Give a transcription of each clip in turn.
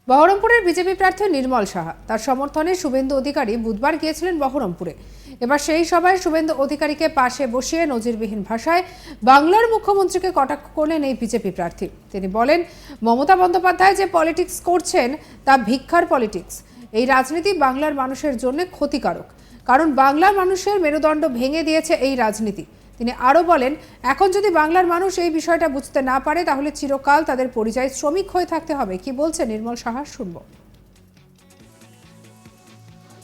বহরমপুরের বিজেপি প্রার্থী নির্মল সাহা তার সমর্থনে শুভেন্দু অধিকারী বুধবার গিয়েছিলেন বহরমপুরে। এবার সেই সভায় শুভেন্দু অধিকারীকে পাশে বসিয়ে নজিরবিহীন ভাষায় বাংলার মুখ্যমন্ত্রীকে কটাক্ষ করলেন এই বিজেপি প্রার্থী। তিনি বলেন, মমতা বন্দ্যোপাধ্যায় যে পলিটিক্স করছেন তা ভিক্ষার পলিটিক্স। এই রাজনীতি বাংলার মানুষের জন্য ক্ষতিকারক, কারণ বাংলার মানুষের মেরুদণ্ড ভেঙে দিয়েছে এই রাজনীতি। তিনি আরও বলেন, এখন যদি বাংলার মানুষ এই বিষয়টা বুঝতে না পারে তাহলে চিরকাল তাদের পরিযায়ী শ্রমিক হয়ে থাকতে হবে। কি বলছে নির্মল সাহা, শুনবো।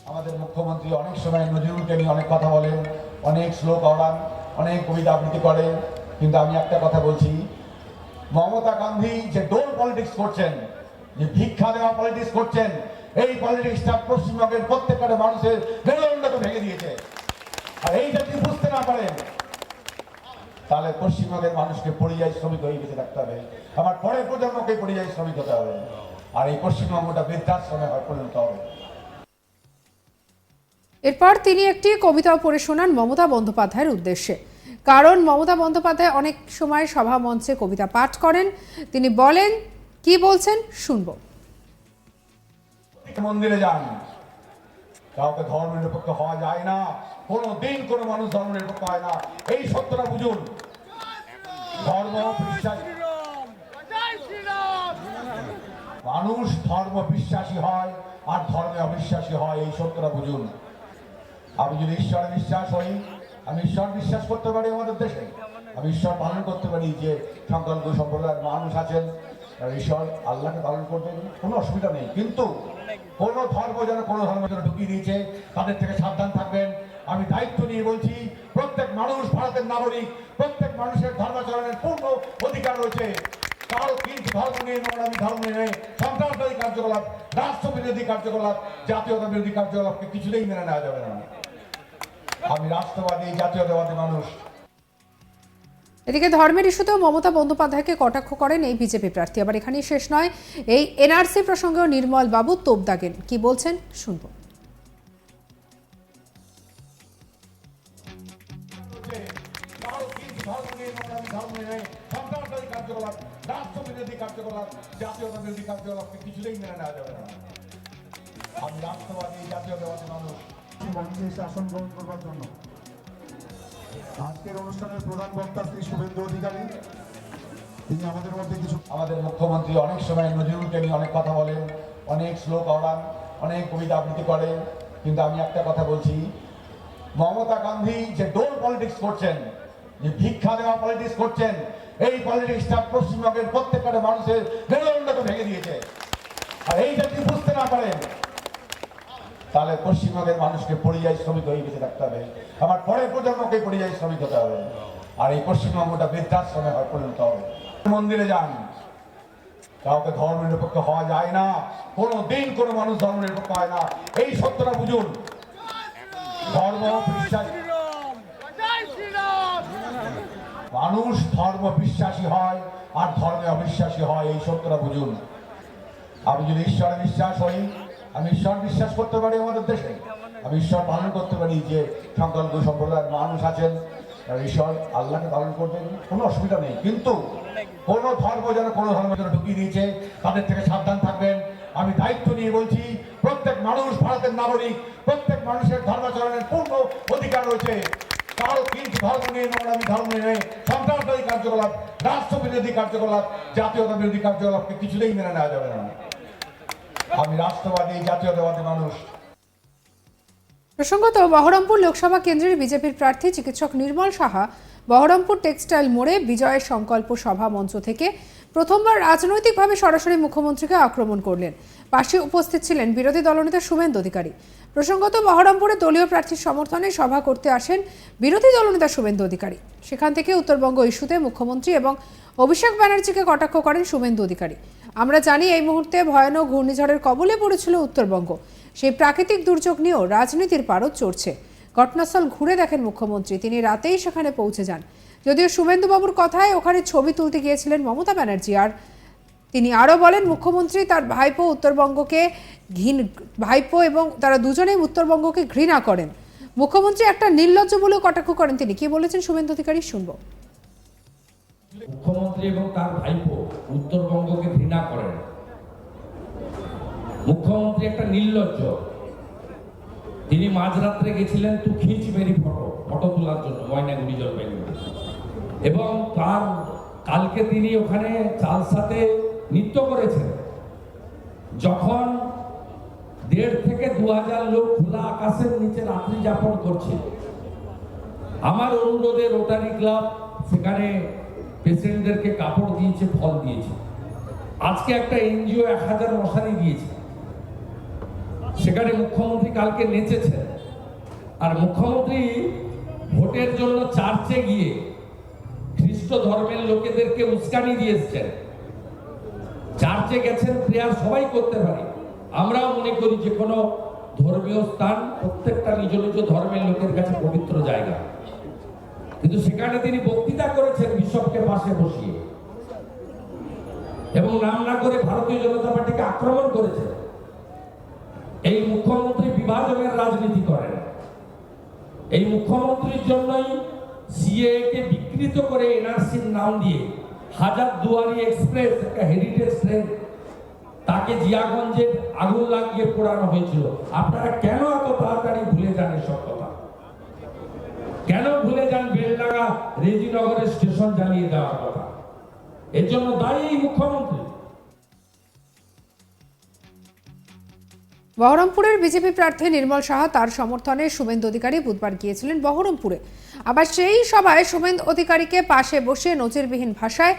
আমাদের মুখ্যমন্ত্রী অনেক সময় নজরুলকে নিয়ে অনেক কথা বলেন, অনেক শ্লোক ওড়ান, অনেক কবিতা আবৃত্তি করেন, কিন্তু আমি একটা কথা বলছি, মমতা গান্ধী যে ডোল পলিটিক্স করছেন, যে ভিক্ষা দেওয়া পলিটিক্স করছেন, এই পলিটিক্সটা পশ্চিমবঙ্গের প্রত্যেকটা মানুষের মেরুদণ্ডকে ভেঙে দিয়েছে। আর এইটা যদি বুঝতে না পারেন তাহলে পশ্চিমবঙ্গের মানুষকে পরিযায়ী শ্রমিক হয়ে বেঁচে থাকতে হবে, আমার পরের প্রজন্মকে পরিযায়ী শ্রমিক হতে হবে, আর এই পশ্চিমবঙ্গটা বৃদ্ধাশ্রমে পরিণত হবে। এরপর তিনি একটি কবিতাও পড়ে শোনান মমতা বন্দ্যোপাধ্যায়ের উদ্দেশ্যে, কারণ মমতা বন্দ্যোপাধ্যায় অনেক সময় সভা মঞ্চে কবিতা পাঠ করেন। তিনি বলেন, কি বলছেন শুনবো। মন্দিরে যান, কাউকে ধর্ম নিরপেক্ষ হওয়া যায় না, কোনো দিন কোনো মানুষ ধর্ম নিরপেক্ষ হয় না, এই সত্যটা বুঝুন। ধর্ম বিশ্বাস, মানুষ ধর্ম বিশ্বাসী হয় আর ধর্মে অবিশ্বাসী হয়, এই সত্যটা বুঝুন। আমি যদি ঈশ্বরে বিশ্বাস হই, আমি ঈশ্বর বিশ্বাস করতে পারি আমাদের দেশে, আমি ঈশ্বর পালন করতে পারি যে সংখ্যালঘু সম্প্রদায়ের মানুষ আছেন, ঈশ্বর আল্লাহকে পালন করবেন, কোনো অসুবিধা নেই। কিন্তু কোন ধর্ম যেন কোনো ধর্ম যেন ঢুকিয়ে দিয়েছে, তাদের থেকে সাবধান থাকবেন। আমি দায়িত্ব নিয়ে বলছি, প্রত্যেক মানুষ ভারতের নাগরিক, প্রত্যেক মানুষের ধর্মাচরণের পূর্ণ অধিকার রয়েছে। কারো কিন্তু ধর্ম নিয়ে নোংরামি, ধর্ম নিয়ে সন্ত্রাসবাদী কার্যকলাপ, রাষ্ট্রবিরোধী কার্যকলাপ, জাতীয়তা বিরোধী কার্যকলাপকে কিছুতেই মেনে নেওয়া যাবে না। আমি রাষ্ট্রবাদী, জাতীয়তাবাদী মানুষ। এদিকে ধর্মের ইস্যুতেও মমতা বন্দ্যোপাধ্যায়কে কটাক্ষ করেন এই বিজেপি প্রার্থী। আবার এখানেই শেষ নয়, এই এনআরসি প্রসঙ্গেও নির্মল বাবু তোপ দাগেন। কি বলছেন শুনবো। রাষ্ট্রবিরোধী কার্যকলাপ, জাতীয়তা বিরোধী কার্যকলাপকে কিছুতেই মেনে নেওয়া যাবে না। আমি রাষ্ট্রবাদী, জাতীয়তাবাদী মানুষ। আসন গ্রহণ করবার জন্য আজকের অনুষ্ঠানের প্রধান বক্তা শ্রী শুভেন্দু অধিকারী, তিনি আমাদের মধ্যে কিছু, আমাদের মুখ্যমন্ত্রী অনেক সময় নজরুলকে নিয়ে অনেক কথা বলেন, অনেক শ্লোক ওড়ান, অনেক কবিতা আবৃত্তি করেন, কিন্তু আমি একটা কথা বলছি, মমতা গান্ধী যে ডোল পলিটিক্স করছেন, যে ভিক্ষা দেওয়া পলিটিক্স করছেন, এই পলিটিক্সটা পশ্চিমবঙ্গের প্রত্যেকটা মানুষের মেরুদণ্ডকে ভেঙে দিয়েছে। আর এইটা যদি বুঝতে না পারেন তাহলে পশ্চিমবঙ্গের মানুষকে পরিযায়ী শ্রমিক হয়ে বেঁচে থাকতে হবে, আমার পরের প্রজন্মকে পরিযায়ী শ্রমিক হতে হবে, আর এই পশ্চিমবঙ্গটা বৃদ্ধাশ্রমে পরিণত হবে। মন্দিরে যান, কাউকে ধর্ম নিরপেক্ষ হওয়া যায় না, কোনো দিন কোনো মানুষ ধর্ম নিরপেক্ষ হয় না, এই সত্যটা বুঝুন। ধর্ম বিশ্বাস, মানুষ ধর্ম বিশ্বাসী হয় আর ধর্মে অবিশ্বাসী হয়, এই সত্যটা বুঝুন। আমি যদি ঈশ্বরে বিশ্বাস হই, আমি ঈশ্বর বিশ্বাস করতে পারি আমাদের দেশে, আমি ঈশ্বর পালন করতে পারি যে সংখ্যালঘু সম্প্রদায়ের মানুষ আছেন, ঈশ্বর আল্লাহকে পালন করবেন, কোনো অসুবিধা নেই। কিন্তু কোন ধর্ম যেন কোনো ধর্ম যেন ঢুকিয়ে দিয়েছে, তাদের থেকে সাবধান থাকবেন। আমি দায়িত্ব নিয়ে বলছি, প্রত্যেক মানুষ ভারতের নাগরিক, প্রত্যেক মানুষের ধর্মাচরণের পূর্ণ অধিকার রয়েছে। কারো কিন্তু ধর্ম নিয়ে নোংরামি, ধর্ম নিয়ে সন্ত্রাসবাদী কার্যকলাপ, রাষ্ট্রবিরোধী কার্যকলাপ, জাতীয়তা বিরোধী কার্যকলাপকে কিছুতেই মেনে নেওয়া যাবে না। আমি রাষ্ট্রবাদী, জাতীয়তাবাদী মানুষ। প্রসঙ্গত, বহরমপুর লোকসভা কেন্দ্রের বিজেপির প্রার্থী চিকিৎসক নির্মল সাহা বহরমপুর টেক্সটাইল মোড়ে বিজয়ের সংকল্প সভা মঞ্চ থেকে প্রথমবার রাজনৈতিকভাবে সরাসরি মুখ্যমন্ত্রীকে আক্রমণ করলেন। পাশে উপস্থিত ছিলেন বিরোধী দলনেতা শুভেন্দু অধিকারী। প্রসঙ্গত, বহরমপুরে দলীয় প্রার্থীর সমর্থনে সভা করতে আসেন বিরোধী দলনেতা শুভেন্দু অধিকারী। সেখান থেকে উত্তরবঙ্গ ইস্যুতে মুখ্যমন্ত্রী এবং অভিষেক ব্যানার্জিকে কটাক্ষ করেন শুভেন্দু অধিকারী। আমরা জানি এই মুহূর্তে ভয়ানক ঘূর্ণিঝড়ের কবলে পড়েছিল উত্তরবঙ্গ, সেই প্রাকৃতিক দুর্যোগ নিয়েও রাজনীতির পারদ চড়ছে। ঘটনাস্থল ঘুরে দেখেন মুখ্যমন্ত্রী, তিনি রাতেই সেখানে পৌঁছে যান। যদিও শুভেন্দুবাবুর কথায় ওখানে ছবি তুলতে গিয়েছিলেন মমতা ব্যানার্জি। আর তিনি আরও বলেন, মুখ্যমন্ত্রী তার ভাইপো এবং তারা দুজনেই উত্তরবঙ্গকে ঘৃণা করেন। মুখ্যমন্ত্রী একটা নির্লজ্জ বলেও কটাক্ষ করেন তিনি। কি বলেছেন শুভেন্দু অধিকারী, শুনবো। মুখ্যমন্ত্রী এবং তার ভাইপো উত্তরবঙ্গকে ঘৃণা করেন, মুখ্যমন্ত্রী একটা নির্লজ্জ। তিনি মাঝরাত্রে গেছিলেন তো খিঁচ মেরি ফটো তোলার জন্য ময়নাগুড়ি জলপাইগুড়ি, এবং তার কালকে তিনি ওখানে চালসাতে নৃত্য করেছেন। যখন 1,500 থেকে 2,000 লোক খোলা আকাশের নিচে রাত্রি যাপন করছে, আমার অনুরোধে রোটারি ক্লাব সেখানে পেশেন্টদেরকে কাপড় দিয়েছে, ফল দিয়েছে। আজকে একটা এনজিও 1000 মশারি দিয়েছে। সেখানে মুখ্যমন্ত্রী কালকে নেচেছেন। আর মুখ্যমন্ত্রী ভোটের জন্য চার্চে গিয়ে খ্রিস্ট ধর্মের লোকেদেরকে উস্কানি দিয়ে এসছেন। চার্চে গেছেন, প্রেয়ার সবাই করতে পারে। আমরাও মনে করি যে কোনো ধর্মীয় স্থান প্রত্যেকটা নিজ নিজ ধর্মের লোকের কাছে পবিত্র জায়গা, কিন্তু সেখানে তিনি বক্তৃতা করেছেন বিশপকে পাশে বসিয়ে, এবং নাম না করে ভারতীয় জনতা পার্টিকে আক্রমণ করেছেন। এই মুখ্যমন্ত্রী বিভাজনের রাজনীতি করেন। এই মুখ্যমন্ত্রীর জন্যই সিএ কে বিকৃত করে এনআরসির নাম দিয়ে হাজারদুয়ারি এক্সপ্রেস, একটা হেরিটেজ ট্রেন, তাকে জিয়াগঞ্জে আগুন লাগিয়ে পোড়ানো হয়েছিল। আপনারা কেন এত তাড়াতাড়ি ভুলে যান এসব কথা? কেন ভুলে যান বেলডাঙ্গা রেজিনগরের স্টেশন জ্বালিয়ে দেওয়ার কথা? এর জন্য দায়ী এই মুখ্যমন্ত্রী। বহরমপুরের বিজেপি প্রার্থী নির্মল সাহা তার সমর্থনে শুভেন্দু অধিকারী বুধবার গিয়েছিলেন বহরমপুরে। আবার সেই সভায় শুভেন্দু অধিকারীকে পাশে বসে নজিরবিহীন ভাষায়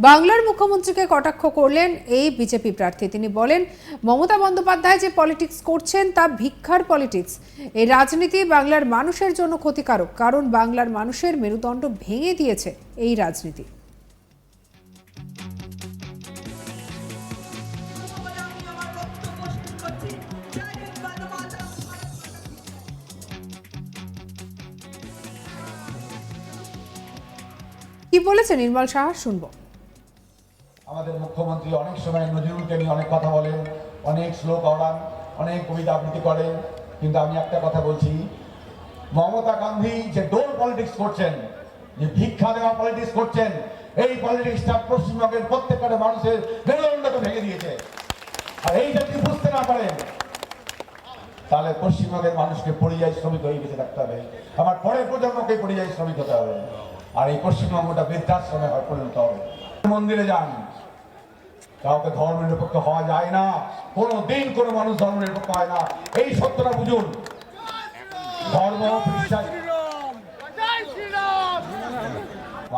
বাংলার মুখ্যমন্ত্রীকে কটাক্ষ করলেন এই বিজেপি প্রার্থী। তিনি বলেন, মমতা বন্দ্যোপাধ্যায় যে পলিটিক্স করছেন তা ভিক্ষার পলিটিক্স। এই রাজনীতি বাংলার মানুষের জন্য ক্ষতিকারক, কারণ বাংলার মানুষের মেরুদণ্ড ভেঙে দিয়েছে এই রাজনীতি। কি বলেছে নির্মল সাহা শুনবো। আমাদের মুখ্যমন্ত্রী অনেক সময় নজরুলকে নিয়ে অনেক কথা বলেন, অনেক শ্লোক অড়ান, অনেক কবিতা আবৃত্তি করেন, কিন্তু আমি একটা কথা বলছি, মমতা গান্ধী যে ডোল পলিটিক্স করছেন, যে ভিক্ষা দেওয়া পলিটিক্স করছেন, এই পলিটিক্সটা পশ্চিমবঙ্গের প্রত্যেকটা মানুষের মেরুদণ্ডকে ভেঙে দিয়েছে। আর এই যদি বুঝতে না পারেন, তাহলে পশ্চিমবঙ্গের মানুষকে পরিযায়ী শ্রমিক হয়ে বেঁচে থাকতে হবে। আমার পরের প্রজন্মকে পরিযায়ী শ্রমিক হতে হবে, আর এই পশ্চিমবঙ্গটা বৃদ্ধাশ্রমে পরিণত হবে। মন্দিরে যান, কাউকে ধর্ম নিরপেক্ষ হওয়া যায় না, কোনো দিন কোনো মানুষ ধর্ম নিরপেক্ষ হয় না, এই সত্যটা বুঝুন। ধর্ম বিশ্বাস,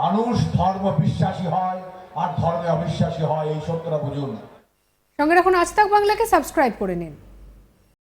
মানুষ ধর্ম বিশ্বাসী হয় আর ধর্মে অবিশ্বাসী হয়, এই সত্যটা বুঝুন। সঙ্গে রাখুন আজ তাক বাংলাকে, সাবস্ক্রাইব করে নিন।